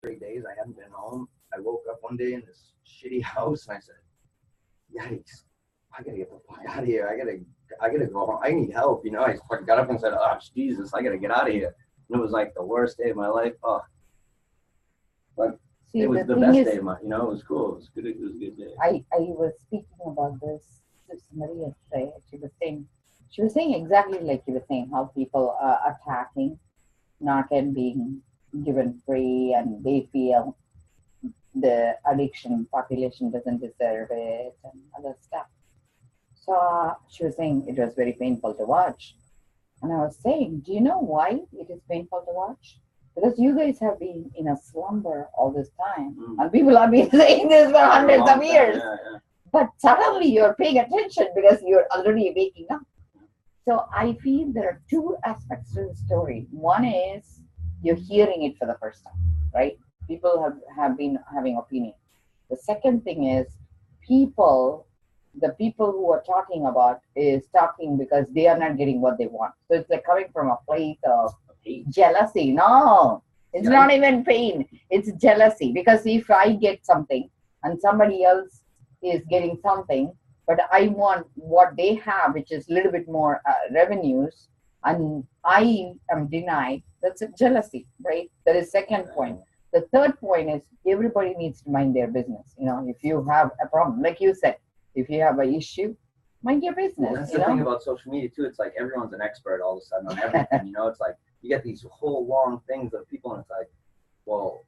straight days I hadn't been home. I woke up one day in this shitty house and I said, yikes, I gotta get the fuck out of here. I gotta go home. I need help. You know, I fucking got up and said, oh, Jesus, I gotta get out of here. And it was like the worst day of my life. Oh, but See, it was the best day of my, you know, it was cool. It was good. It was a good day. I was speaking about this to somebody yesterday. She was saying exactly like you were saying, how people are attacking, not and being given free, and they feel the addiction population doesn't deserve it and other stuff. So she was saying it was very painful to watch. And I was saying, do you know why it is painful to watch? Because you guys have been in a slumber all this time. And people have been saying this for hundreds of years. Yeah. But suddenly you're paying attention because you're already waking up. So I feel there are two aspects to the story. One is you're hearing it for the first time, right? People have been having opinion. The second thing is the people who are talking about is talking because they are not getting what they want. So it's like coming from a place of jealousy. No, it's not even pain. It's jealousy. Because if I get something and somebody else is getting something, but I want what they have, which is a little bit more revenues, and I am denied, that's a jealousy, right? That is second point. The third point is everybody needs to mind their business. You know, if you have a problem, like you said, if you have an issue, mind your business. Well, that's the thing about social media too. It's like everyone's an expert all of a sudden on everything. You know, it's like you get these whole long things of people, and it's like, well,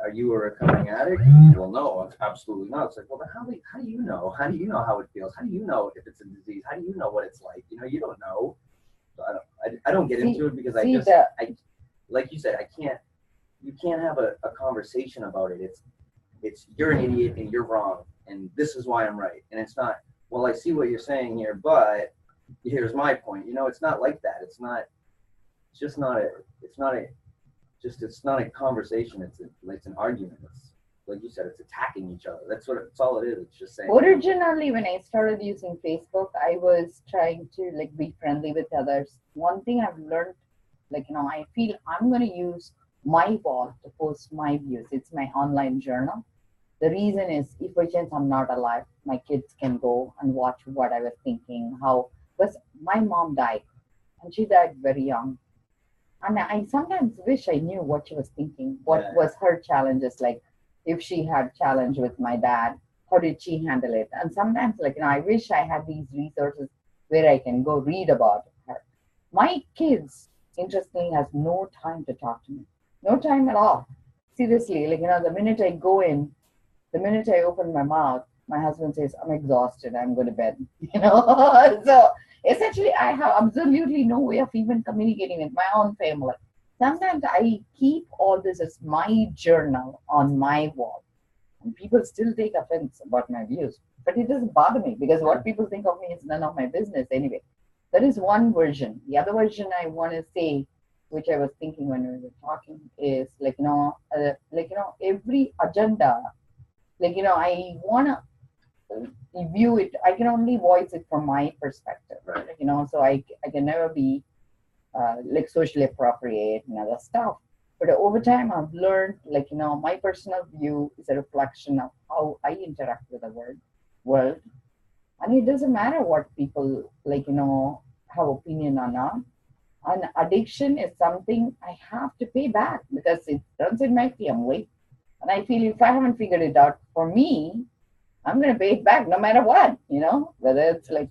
are you a recovering addict? Well, no, absolutely not. It's like, well, then how do you know? How do you know how it feels? How do you know if it's a disease? How do you know what it's like? You know, you don't know. So I don't get into it because like you said, you can't have a conversation about it. It's you're an idiot and you're wrong and this is why I'm right. And it's not, well, I see what you're saying here, but here's my point. You know, it's not like that. It's not a conversation. It's an argument. It's like you said, it's attacking each other. That's all it is. It's just saying. Originally, when I started using Facebook, I was trying to like be friendly with others. One thing I've learned, like, you know, I feel I'm going to use my wall to post my views. It's my online journal. The reason is, if by chance I'm not alive, my kids can go and watch what I was thinking. Because my mom died, and she died very young. And I sometimes wish I knew what she was thinking. What was her challenges like? If she had challenge with my dad, how did she handle it? And sometimes, like, you know, I wish I had these resources where I can go read about her. My kids, interestingly, has no time to talk to me. No time at all. Seriously, like, you know, the minute I open my mouth, my husband says, I'm exhausted, I'm going to bed. You know, so essentially I have absolutely no way of even communicating with my own family. Sometimes I keep all this as my journal on my wall. And people still take offense about my views. But it doesn't bother me because what people think of me is none of my business anyway. That is one version. The other version I want to say, which I was thinking when we were talking, is like, you know, every agenda, like, you know, I want to view it, I can only voice it from my perspective, right? You know, so I can never be like socially appropriate and other stuff. But over time, I've learned, like, you know, my personal view is a reflection of how I interact with the world. And it doesn't matter what people, like, you know, have opinion or not. And addiction is something I have to pay back because it runs in my family. And I feel if I haven't figured it out for me, I'm going to pay it back no matter what, you know, whether it's like,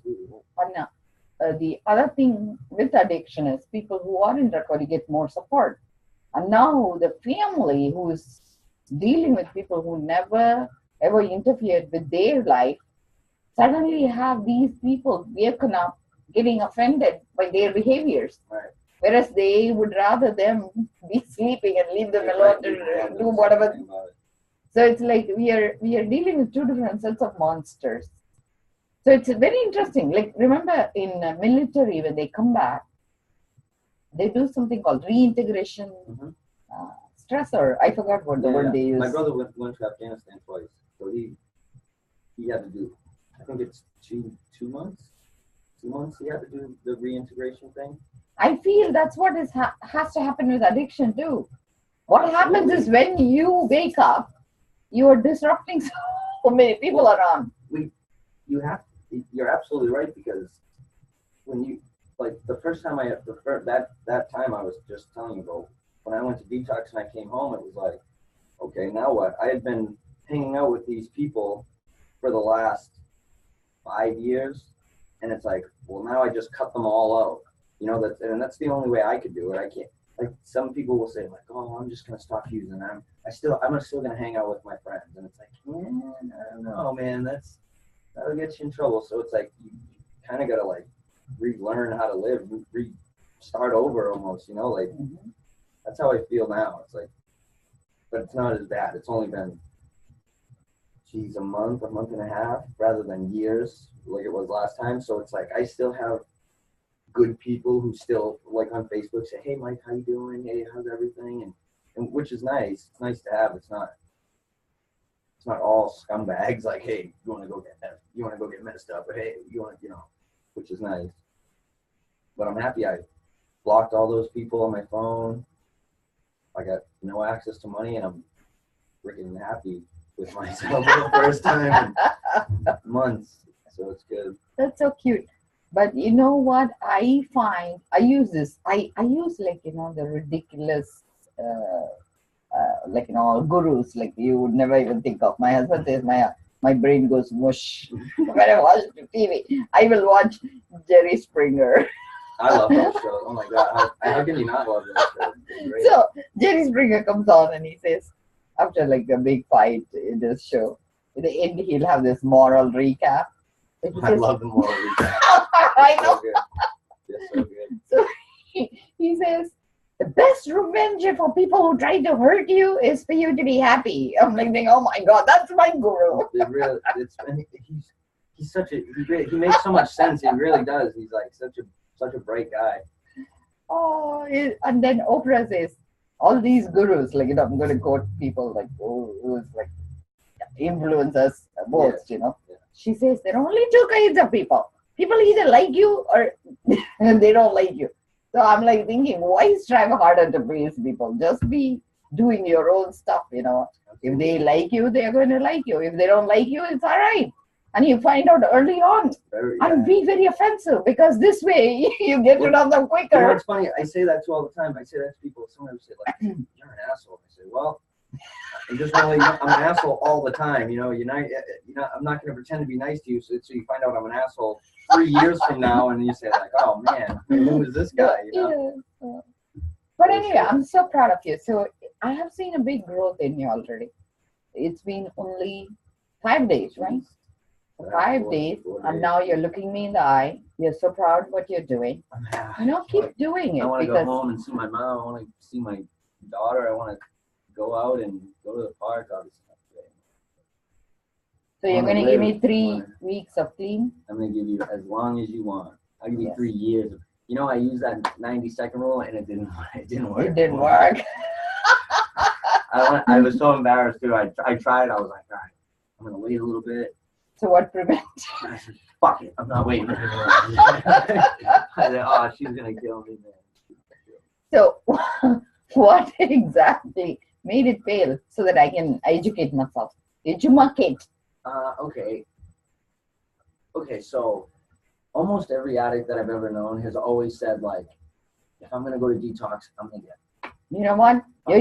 the other thing with addiction is people who are in recovery get more support. And now the family who's dealing with people who never ever interfered with their life suddenly have these people waken up getting offended by their behaviors. Right. Whereas they would rather them be sleeping and leave them alone to do whatever. So it's like we are dealing with two different sets of monsters. So it's very interesting. Like, remember in military, when they come back, they do something called reintegration stressor. I forgot what the word they use. My brother went to Afghanistan twice. So he had to do, I think it's two months. 2 months he had to do the reintegration thing. I feel that's what has to happen with addiction too. What happens is when you wake up, you are disrupting so many people around. You're absolutely right, because when you, like, the first time that time I was just telling you about, when I went to detox and I came home, it was like, okay, now what? I had been hanging out with these people for the last 5 years, and it's like, well, now I just cut them all out. That's the only way I could do it. I can't, like, some people will say, like, oh, I'm just gonna stop using them. I'm still gonna hang out with my friends, and it's like, I don't know, man, that'll get you in trouble. So it's like you kind of gotta, like, relearn how to live, start over almost, like, that's how I feel now. It's like, but it's not as bad. It's only been, geez, a month and a half, rather than years like it was last time. So it's like I still have good people who still, like, on Facebook say, hey, Mike, how you doing? Hey, how's everything? And which is nice. It's nice to have. It's not all scumbags, like, hey, you want to go get messed up, but hey, which is nice. But I'm happy I blocked all those people on my phone. I got no access to money, and I'm freaking happy with myself for the first time in months. So it's good. That's so cute. But you know what? I find I use this. I use, like, the ridiculous, like, gurus, like, you would never even think of. My husband says my brain goes mush when I watch TV. I will watch Jerry Springer. I love those shows. Oh my God. How can you not love those shows? So Jerry Springer comes on and he says, after, like, a big fight in this show, in the end he'll have this moral recap. So I love the moral recap. I know. It's so good. So he says, the best revenge for people who try to hurt you is for you to be happy. I'm like thinking, oh my God, that's my guru. He's such a, he makes so much sense. He really does. He's like such a bright guy. Oh, and then Oprah says, all these gurus, like, I'm going to quote people like who's like influencers most, Yeah. She says there are only two kinds of people. People either like you or they don't like you. So I'm like thinking, why strive harder to please people? Just be doing your own stuff, If they like you, they're going to like you. If they don't like you, it's all right. And you find out early on. And be very offensive, because this way you get rid of them quicker. It's funny. I say that to all the time. I say that to people. Sometimes say, like, you're an asshole. I say, well, I'm an asshole all the time. I'm not going to pretend to be nice to you, so you find out I'm an asshole 3 years from now, and you say, like, oh man, who is this guy? Yeah. But anyway, I'm so proud of you. So I have seen a big growth in you already. It's been only 5 days, right? 5 days, and now you're looking me in the eye. You're so proud of what you're doing. Keep doing it. I want to go home and see my mom. I want to see my daughter. I want to go out and go to the park. Obviously. So you're going to give me 3 weeks of clean? I'm going to give you as long as you want. I'll give you 3 years. I used that 90-second rule, and it didn't work. It didn't work. I was so embarrassed too. I tried. I was like, all right, I'm going to wait a little bit. So what prevents? I said, fuck it. I'm not waiting anymore. I said, oh, she's going to kill me, man. So what exactly made it fail so that I can educate myself? Educate. Okay, so almost every addict that I've ever known has always said, like, if I'm going to go to detox, I'm going to get. You know what? You're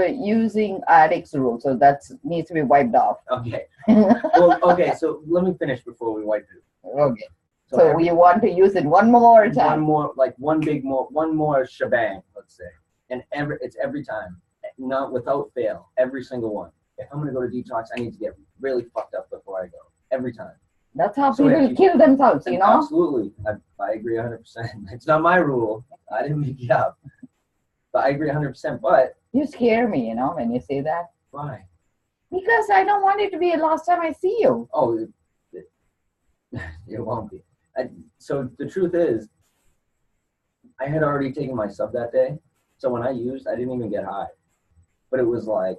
using addict's rule, so that needs to be wiped off. Okay. Well, okay, so let me finish before we wipe it. Okay. So you want to use it one more time? One more shebang, let's say. And it's every time, not without fail, every single one. If I'm going to go to detox, I need to get really fucked up before I go. Every time. That's how people kill themselves, Absolutely. I agree 100%. It's not my rule. I didn't make it up. But I agree 100%. But you scare me, when you say that. Why? Because I don't want it to be the last time I see you. Oh, it won't be. So the truth is, I had already taken my sub that day. So when I used, I didn't even get high. But it was like,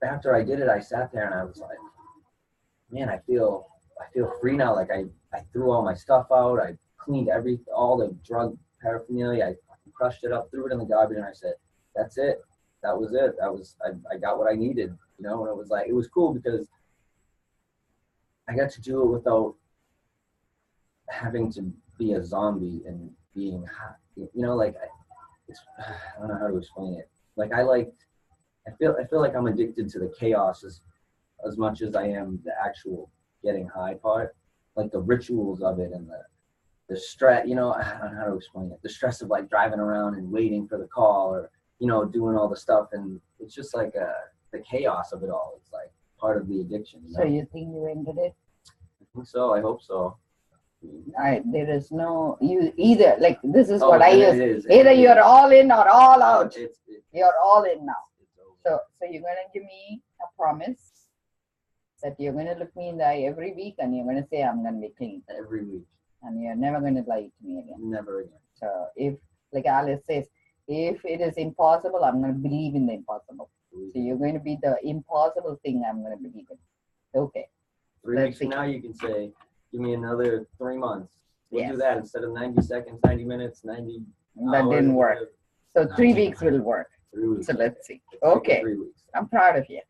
after I did it, I sat there and I was like, man, I feel free now. Like I threw all my stuff out. I cleaned all the drug paraphernalia. I crushed it up, threw it in the garbage, and I said, that's it. That was it. I got what I needed, you know. And it was like, it was cool because I got to do it without having to be a zombie and being hot, you know, like I don't know how to explain it. Like I feel like I'm addicted to the chaos as much as I am the actual getting high part, like the rituals of it and the stress, you know, I don't know how to explain it. The stress of like driving around and waiting for the call, or, you know, doing all the stuff. And it's just like the chaos of it all. It's like part of the addiction. You know? So you think you ended it? I think so. I hope so. There is no, you either, like, this is Oh, what I it use. is. Either you're all in or all out. You're all in now. It's over. So you're going to give me a promise that you're going to look me in the eye every week and you're going to say, I'm going to be clean. Every week. And you're never going to lie to me again. Never again. So if, like Alice says, if it is impossible, I'm going to believe in the impossible. So you're going to be the impossible thing I'm going to believe in. Okay. 3 weeks from now, you can say, give me another 3 months. We'll do that instead of 90 seconds, 90 minutes, 90 That didn't work. So 3 weeks will work. 3 weeks. So let's see. Okay. 3 weeks. I'm proud of you.